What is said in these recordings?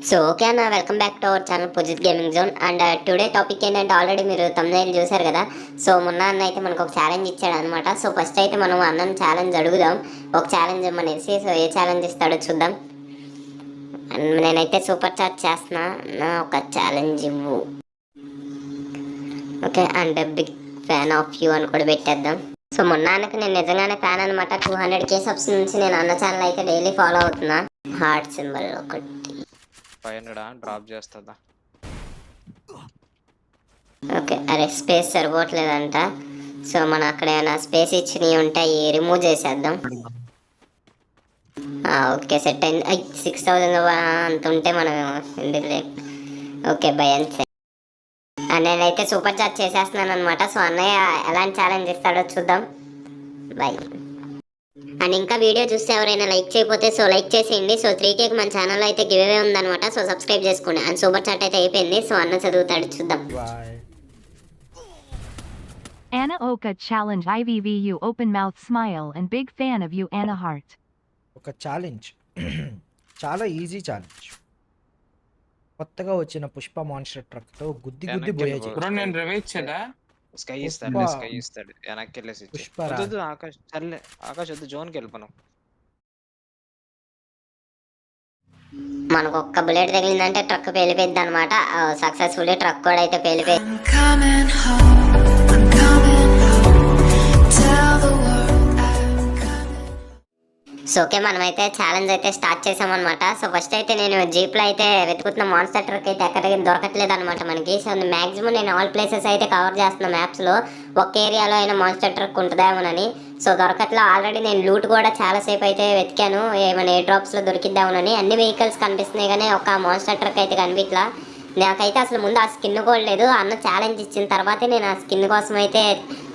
So okay అన్న, welcome back to our channel Poojith gaming zone. And today topic ఏంటంటే already మీరు తమ్ముళ్ళు చూశారు కదా. సో మొన్న అన్న అయితే మనకు ఒక ఛాలెంజ్ ఇచ్చాడు అనమాట. సో ఫస్ట్ అయితే మనం అన్నను ఛాలెంజ్ అడుగుదాం, ఒక ఛాలెంజ్ ఇవ్వమనేసి. సో ఏ ఛాలెంజ్ ఇస్తాడో చూద్దాం. అండ్ నేనైతే సూపర్ చాట్ చేస్తున్నా, నా ఒక ఛాలెంజ్ ఇవ్వు. Okay, and big fan of you అని కూడా పెట్టేద్దాం. సో మొన్న అన్నకి నేను నిజంగానే ఫ్యాన్ అనమాట. 200K సబ్స్ నుంచి నేను అన్న ఛానల్ అయితే డైలీ ఫాలో అవుతున్నా. హార్ట్ సింబల్ ఒకటి 500 డ్రాప్ చేస్తుందా? ఓకే, అరే స్పేస్ సరిపోవట్లేదంట. సో మనం అక్కడ ఏమైనా స్పేస్ ఇచ్చినవి ఉంటాయి, రిమూవ్ చేసేద్దాం. ఓకే సెట్ అయింది. 6000 అంత ఉంటే మనం ఎందుకులే. ఓకే బై అంతే. నేనైతే సూపర్ చాట్ చేసేస్తున్నాను అనమాట. సో అన్నయ్య ఎలాంటి ఛాలెంజ్ ఇస్తాడో చూద్దాం. బై. అండ్ ఇంకా వీడియో చూస్తే ఎవరైనా లైక్ చేయకపోతే సో లైక్ చేసేయండి. సో 3K మన ఛానల్లో అయితే గివ్ అవే ఉందన్నమాట. సో సబ్స్క్రైబ్ చేసుకోండి. అండ్ సూపర్ చాట్ అయితే అయిపోయింది. సో అన్న చదువుతాడు, చూద్దాం. Anna Oka challenge IVVU open mouth smile and big fan of you Anna Heart. ఒక ఛాలెంజ్ చాలా ఈజీ ఛాలెంజ్. కొత్తగా వచ్చిన పుష్ప మాన్స్టర్ ట్రక్ తో గుద్ది గుద్ది పోయే బ్రో నేను రివైజ్ చేయడా స్కై ఇస్తాడు వెనక్కి వెళ్ళేసి పుష్పరా. వద్దు ఆకాష్, చల్లే ఆకాష్ వద్దు, జోన్కి వెళ్ళిపోను. మనకు ఒక్క బుల్లెట్ తగిలిందంటే ట్రక్ పేలిపోయింది అనమాట. సక్సెస్ఫుల్లీ ట్రక్ కూడా అయితే పేలిపోయింది. సో ఓకే, మనమైతే ఛాలెంజ్ అయితే స్టార్ట్ చేసామన్నమాట. సో ఫస్ట్ అయితే నేను జీప్లో అయితే వెతుకుతున్న మాన్స్టర్ ట్రక్ అయితే ఎక్కడికి దొరకట్లేదు అనమాట మనకి. సో మ్యాక్సిమం నేను ఆల్ ప్లేసెస్ అయితే కవర్ చేస్తున్నా మ్యాప్స్లో, ఒక్క ఏరియాలో అయినా మాన్స్టర్ ట్రక్ ఉంటుందేమోనని. సో దొరకట్లా. ఆల్రెడీ నేను లూట్ కూడా చాలాసేపు అయితే వెతికాను, ఏమైనా ఏ డ్రాప్స్లో దొరికిద్దామని. అన్ని వెహికల్స్ కనిపిస్తున్నాయి కానీ ఒక మాన్స్టర్ ట్రక్ అయితే కనిపించలా. నాకైతే అసలు ముందు ఆ స్కిన్ కూడా లేదు. అన్న ఛాలెంజ్ ఇచ్చిన తర్వాతే నేను ఆ స్కిన్ కోసం అయితే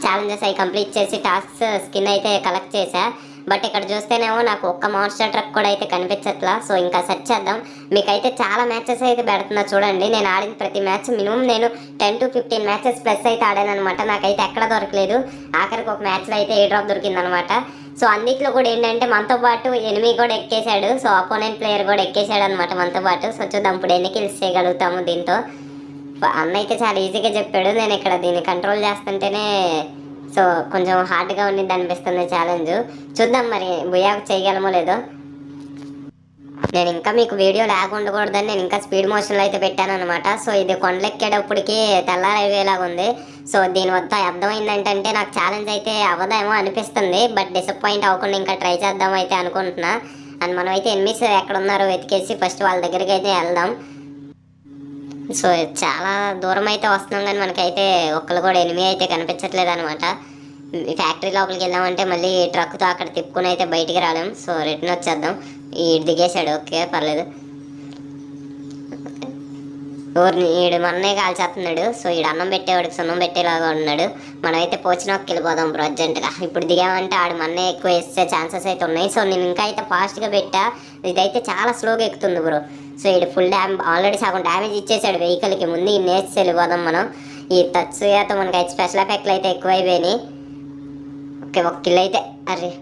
ఛాలెంజెస్ అవి కంప్లీట్ చేసి టాస్క్స్ స్కిన్ అయితే కలెక్ట్ చేశా. బట్ ఇక్కడ చూస్తేనేమో నాకు ఒక్క మాన్స్టర్ ట్రక్ కూడా అయితే కనిపించట్లా. సో ఇంకా సెర్చ్ చేద్దాం. మీకైతే చాలా మ్యాచెస్ అయితే పెడుతున్నా చూడండి. నేను ఆడిన ప్రతి మ్యాచ్ మినిమం నేను 10 to 15 మ్యాచెస్ ప్లస్ అయితే ఆడాను అనమాట. నాకైతే ఎక్కడ దొరకలేదు. ఆఖరికి ఒక మ్యాచ్లో అయితే ఏ డ్రాప్ దొరికిందనమాట. సో అన్నిట్లో కూడా ఏంటంటే మనతో పాటు ఎనిమి కూడా ఎక్కేశాడు. సో అపోనెంట్ ప్లేయర్ కూడా ఎక్కేశాడు అనమాట మనతో పాటు. సో చూద్దాం ఇప్పుడు ఎన్ని కిల్స్ చేయగలుగుతాము దీంతో. అన్న అయితే చాలా ఈజీగా చెప్పాడు. నేను ఇక్కడ దీన్ని కంట్రోల్ చేస్తుంటేనే సో కొంచెం హార్డ్గా ఉండిద్ది అనిపిస్తుంది ఛాలెంజ్. చూద్దాం మరి బుయాకు చేయగలమో లేదో. నేను ఇంకా మీకు వీడియో లాగ్ ఉండకూడదని నేను ఇంకా స్పీడ్ మోషన్లో అయితే పెట్టాను అనమాట. సో ఇది కొండలెక్కేటప్పటికి తెల్లారైపోయేలాగా ఉంది. సో దీని వద్ద అర్థమైందంటే నాకు ఛాలెంజ్ అయితే అవ్వదేమో అనిపిస్తుంది. బట్ డిసప్పాయింట్ అవ్వకుండా ఇంకా ట్రై చేద్దాం అయితే అనుకుంటున్నా. అండ్ మనం అయితే ఎనిమిస్ ఎక్కడ ఉన్నారో వెతికేసి ఫస్ట్ వాళ్ళ దగ్గరికి అయితే వెళ్దాం. సో చాలా దూరం అయితే వస్తున్నాం కానీ మనకైతే ఒక్కరు కూడా ఎనిమి అయితే కనిపించట్లేదు అనమాట. ఫ్యాక్టరీ లోపలికి వెళ్ళామంటే మళ్ళీ ట్రక్తో అక్కడ తిప్పుకుని అయితే బయటికి రాలేం. సో రిటర్న్ వచ్చేద్దాం. దిగేశాడు, ఓకే పర్లేదు. ఈడు మన్నే కాల్చేస్తున్నాడు. సో ఈడు అన్నం పెట్టేవాడికి సున్నం పెట్టేలాగా ఉన్నాడు. మనమైతే పోచినోకి వెళ్ళిపోదాం బ్రో అర్జెంటుగా. ఇప్పుడు దిగామంటే ఆడు మన్నే ఎక్కువ వేసే ఛాన్సెస్ అయితే ఉన్నాయి. సో నేను ఇంకా అయితే ఫాస్ట్గా పెట్టా. ఇదైతే చాలా స్లోగా ఎక్కుతుంది బ్రో. సో ఇది ఫుల్ ఆల్రెడీ సగం డ్యామేజ్ ఇచ్చేసాడు వెహికల్కి. ముందు ఈ నేర్చి వెళ్ళిపోదాం మనం. ఈ తత్సుయాతో మనకైతే స్పెషల్ ఎఫెక్ట్లు అయితే ఎక్కువైపోయినాయి. ఓకే ఒక కిల్ అయితే అరే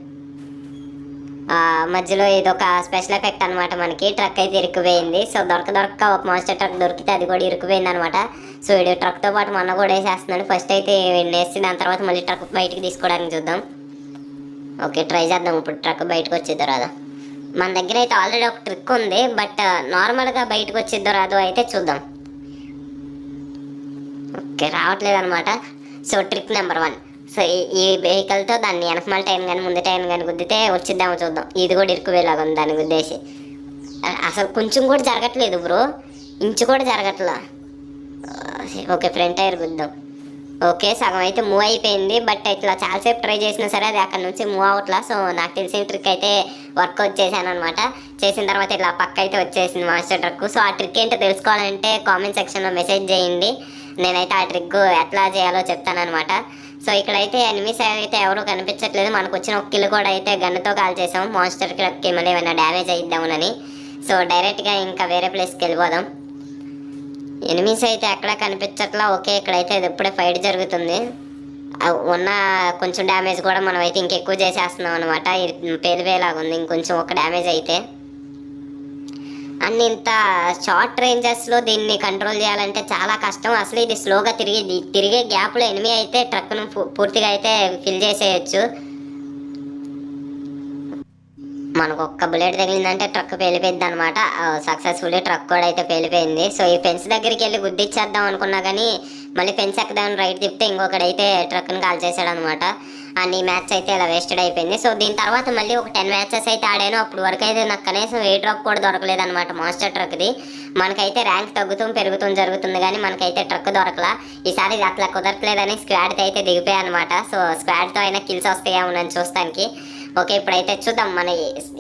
మధ్యలో ఇదొక స్పెషల్ ఎఫెక్ట్ అనమాట. మనకి ట్రక్ అయితే ఇరుక్కుపోయింది. సో దొరక ఒక మాన్స్టర్ ట్రక్ దొరికితే అది కూడా ఇరుక్కుపోయింది అనమాట. సో వీడు ట్రక్తో పాటు మొన్న కూడా వేసేస్తున్నాడు. ఫస్ట్ అయితే వేసి దాని తర్వాత మళ్ళీ ట్రక్ బయటికి తీసుకోవడానికి చూద్దాం. ఓకే ట్రై చేద్దాం ఇప్పుడు ట్రక్ బయటకు వచ్చేదో రాదో. మన దగ్గర అయితే ఆల్రెడీ ఒక ట్రిక్ ఉంది, బట్ నార్మల్గా బయటకు వచ్చేదో రాదో అయితే చూద్దాం. ఓకే రావట్లేదు అనమాట. So trick number 1. సో ఈ వెహికల్తో దాన్ని వెనకమాల టైం కానీ ముందు టైం కానీ గుద్దితే వచ్చిద్దామో చూద్దాం. ఇది కూడా ఇరుక్కుపోయేలాగా ఉంది దాన్ని గుద్దేసి. అసలు కొంచెం కూడా జరగట్లేదు బ్రో, ఇంచు కూడా జరగట్లా. ఓకే ఫ్రంట్ టైర్ గుద్దాం. ఓకే సగం అయితే మూవ్ అయిపోయింది. బట్ ఇట్లా చాలాసేపు ట్రై చేసినా సరే అది అక్కడ నుంచి మూవ్ అవట్లా. సో నాకు తెలిసిన ట్రిక్ అయితే వర్కౌట్ చేశాను అనమాట. చేసిన తర్వాత ఇట్లా పక్క అయితే వచ్చేసింది మాస్టర్ ట్రక్. సో ఆ ట్రిక్ ఏంటో తెలుసుకోవాలంటే కామెంట్ సెక్షన్లో మెసేజ్ చేయండి. నేనైతే ఆ ట్రిక్ ఎట్లా చేయాలో చెప్తానమాట. సో ఇక్కడైతే ఎనిమిస్ అయితే ఎవరు కనిపించట్లేదు. మనకు వచ్చిన ఒక కిల్ కూడా అయితే గన్నుతో కాల్ చేసాం. మాన్స్టర్ ట్రక్కి మళ్ళీ ఏమైనా డ్యామేజ్ అయిద్దామని. సో డైరెక్ట్గా ఇంకా వేరే ప్లేస్కి వెళ్ళిపోదాం. ఎనిమిస్ అయితే ఎక్కడ కనిపించట్లా. ఓకే ఇక్కడైతే ఇప్పుడే ఫైట్ జరుగుతుంది. ఉన్న కొంచెం డ్యామేజ్ కూడా మనం అయితే ఇంకెక్కువ చేసేస్తున్నాం అనమాట. పేలిపోయేలాగా ఉంది ఇంకొంచెం ఒక డ్యామేజ్ అయితే. అండ్ ఇంత షార్ట్ రేంజెస్లో దీన్ని కంట్రోల్ చేయాలంటే చాలా కష్టం. అసలు ఇది స్లోగా తిరిగే గ్యాప్లో ఎనిమి అయితే ట్రక్ను పూర్తిగా అయితే ఫిల్ చేసేయచ్చు. మనకు ఒక్క బుల్లెట్ తగిలిందంటే ట్రక్ పేలిపోయింది అనమాట. సక్సెస్ఫుల్లీ ట్రక్ కూడా అయితే పేలిపోయింది. సో ఈ ఫెన్స్ దగ్గరికి వెళ్ళి గుద్దిచ్చేద్దాం అనుకున్నా కానీ మళ్ళీ ఫెన్స్ ఎక్కదామని రైట్ తిప్పితే ఇంకొకడైతే ట్రక్ని కాల్ చేశాడు అనమాట. అండ్ ఈ మ్యాచ్ అయితే ఇలా వేస్టెడ్ అయిపోయింది. సో దీని తర్వాత మళ్ళీ ఒక 10 మ్యాచెస్ అయితే ఆడాను. అప్పుడు వరకు అయితే నాకు కనీసం ఏ డ్రాప్ కూడా దొరకలేదు అనమాట మాన్స్టర్ ట్రక్ది. మనకైతే ర్యాంక్ పెరుగుతూ జరుగుతుంది కానీ మనకైతే ట్రక్ దొరకలా. ఈసారి అట్లా కుదరట్లేదని స్క్వాడ్తో అయితే దిగిపోయాయి అనమాట. సో స్క్వాడ్తో అయినా కిల్స్ వస్తాయేమో నన్ను చూస్తానికి. ఓకే, ఇప్పుడైతే చూద్దాం. మన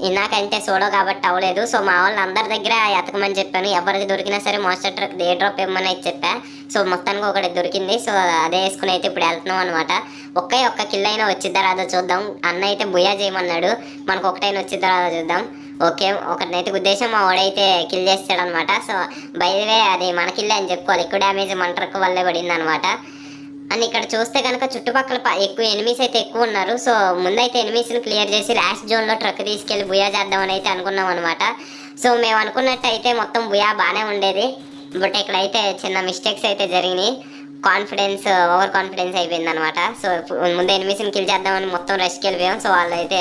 ఇందాకంటే సోలో కాబట్టి అవ్వలేదు. సో మా వాళ్ళు అందరి దగ్గర ఎతకమని చెప్పాను. ఎవరికి దొరికినా సరే మాన్స్టర్ ట్రక్ ఏ డ్రాప్ ఇవ్వమని అయితే చెప్పా. సో మొత్తానికి ఒకటి దొరికింది. సో అదే వేసుకుని అయితే ఇప్పుడు వెళ్తున్నాం అనమాట. ఒక్క కిల్ అయినా వచ్చిద్దా రాదో చూద్దాం. అన్న అయితే బుయా చేయమన్నాడు. మనకు ఒకటైనా వచ్చిద్దా రాదో చూద్దాం. ఓకే, ఒకటినైతే ఉద్దేశం మా వాడైతే కిల్ చేస్తాడు అనమాట. సో బయలువే అది మన కిల్ అని చెప్పుకోవాలి. ఎక్కువ డ్యామేజ్ మన ట్రక్ వల్లే పడింది అనమాట. అండ్ ఇక్కడ చూస్తే కనుక చుట్టుపక్కల ఎక్కువ ఎనిమీస్ అయితే ఎక్కువ ఉన్నారు. సో ముందైతే ఎనిమీస్ని క్లియర్ చేసి లాస్ట్ జోన్లో ట్రక్ తీసుకెళ్ళి బుయా చేద్దామని అయితే అనుకున్నాం అనమాట. సో మేము అనుకున్నట్టు అయితే మొత్తం బుయా బాగానే ఉండేది. బట్ ఇక్కడైతే చిన్న మిస్టేక్స్ అయితే జరిగినాయి. ఓవర్ కాన్ఫిడెన్స్ అయిపోయింది అనమాట. సో ముందు ఎనిమీస్ని కిల్ చేద్దామని మొత్తం రష్కి వెళ్ళిపోయాం. సో వాళ్ళు అయితే